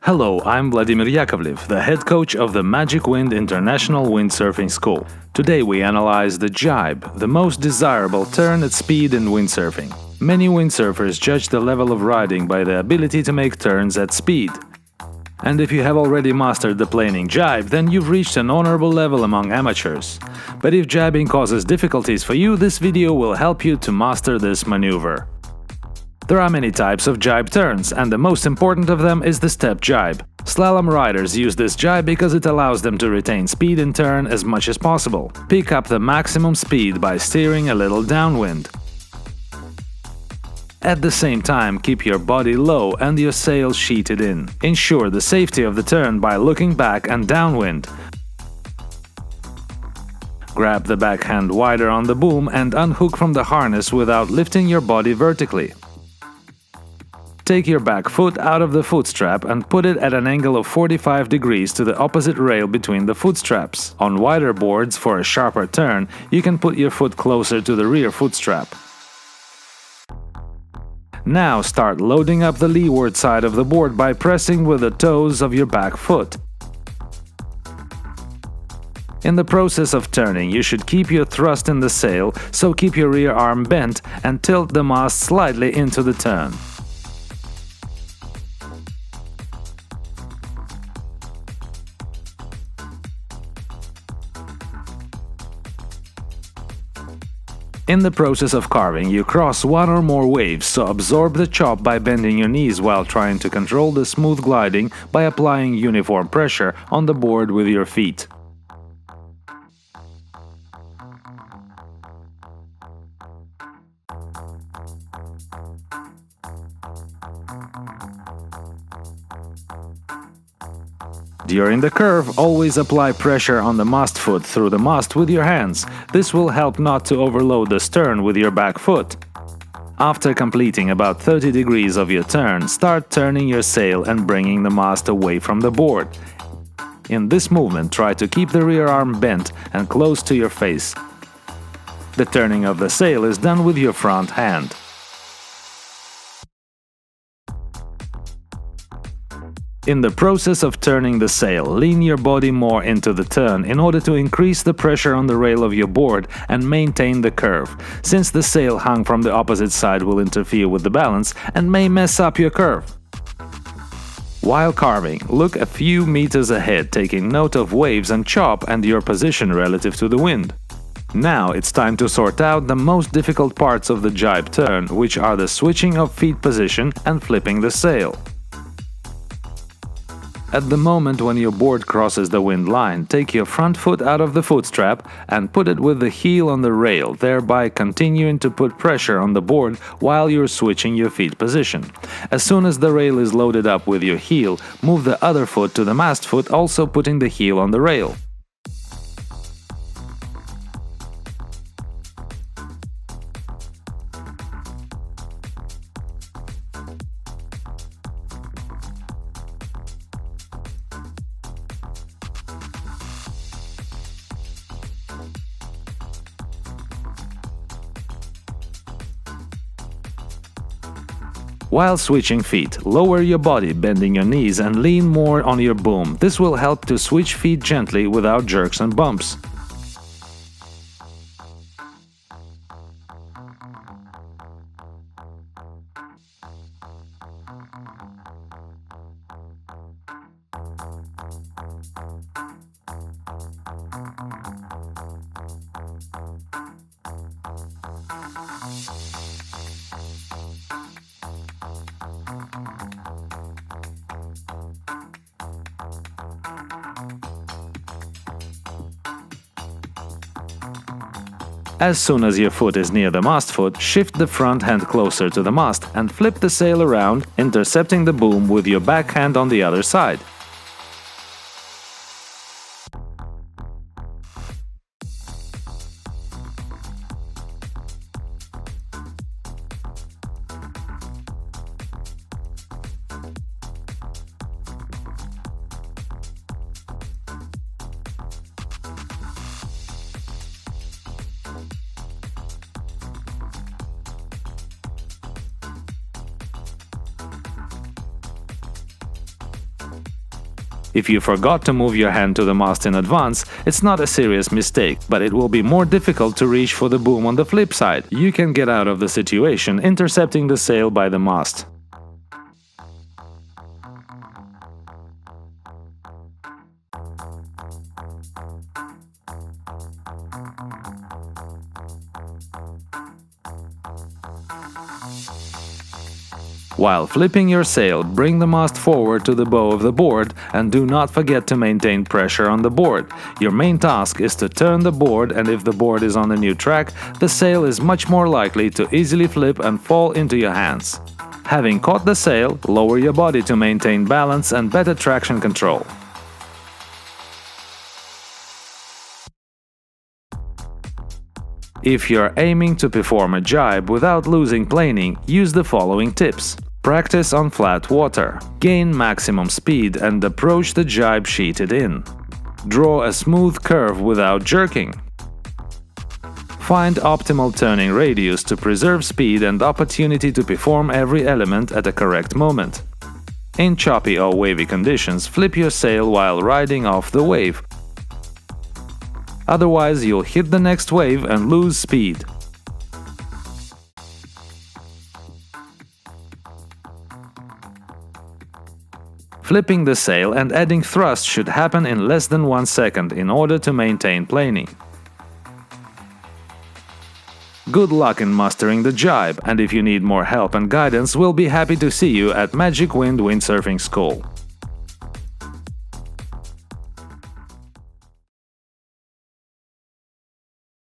Hello, I'm Vladimir Yakovlev, the head coach of the Magic Wind International Windsurfing School. Today we analyze the jibe, the most desirable turn at speed in windsurfing. Many windsurfers judge the level of riding by the ability to make turns at speed. And if you have already mastered the planing jibe, then you've reached an honorable level among amateurs. But if jibing causes difficulties for you, this video will help you to master this maneuver. There are many types of jibe turns, and the most important of them is the step jibe. Slalom riders use this jibe because it allows them to retain speed in turn as much as possible. Pick up the maximum speed by steering a little downwind. At the same time, keep your body low and your sails sheeted in. Ensure the safety of the turn by looking back and downwind. Grab the backhand wider on the boom and unhook from the harness without lifting your body vertically. Take your back foot out of the foot strap and put it at an angle of 45 degrees to the opposite rail between the foot straps. On wider boards for a sharper turn, you can put your foot closer to the rear foot strap. Now start loading up the leeward side of the board by pressing with the toes of your back foot. In the process of turning, you should keep your thrust in the sail, so keep your rear arm bent and tilt the mast slightly into the turn. In the process of carving, you cross one or more waves, so absorb the chop by bending your knees while trying to control the smooth gliding by applying uniform pressure on the board with your feet. During the curve, always apply pressure on the mast foot through the mast with your hands. This will help not to overload the stern with your back foot. After completing about 30 degrees of your turn, start turning your sail and bringing the mast away from the board. In this movement, try to keep the rear arm bent and close to your face. The turning of the sail is done with your front hand. In the process of turning the sail, lean your body more into the turn in order to increase the pressure on the rail of your board and maintain the curve, since the sail hung from the opposite side will interfere with the balance and may mess up your curve. While carving, look a few meters ahead, taking note of waves and chop and your position relative to the wind. Now it's time to sort out the most difficult parts of the jibe turn, which are the switching of feet position and flipping the sail. At the moment when your board crosses the wind line, take your front foot out of the foot strap and put it with the heel on the rail, thereby continuing to put pressure on the board while you're switching your feet position. As soon as the rail is loaded up with your heel, move the other foot to the mast foot, also putting the heel on the rail. While switching feet, lower your body, bending your knees and lean more on your boom. This will help to switch feet gently without jerks and bumps. As soon as your foot is near the mast foot, shift the front hand closer to the mast and flip the sail around, intercepting the boom with your back hand on the other side. If you forgot to move your hand to the mast in advance, it's not a serious mistake, but it will be more difficult to reach for the boom on the flip side. You can get out of the situation intercepting the sail by the mast. While flipping your sail, bring the mast forward to the bow of the board and do not forget to maintain pressure on the board. Your main task is to turn the board, and if the board is on a new track, the sail is much more likely to easily flip and fall into your hands. Having caught the sail, lower your body to maintain balance and better traction control. If you're aiming to perform a jibe without losing planing, use the following tips. Practice on flat water. Gain maximum speed and approach the jibe sheeted in. Draw a smooth curve without jerking. Find optimal turning radius to preserve speed and opportunity to perform every element at a correct moment. In choppy or wavy conditions, flip your sail while riding off the wave. Otherwise, you'll hit the next wave and lose speed. Flipping the sail and adding thrust should happen in less than 1 second in order to maintain planing. Good luck in mastering the jibe, and if you need more help and guidance, we'll be happy to see you at Magic Wind Windsurfing School.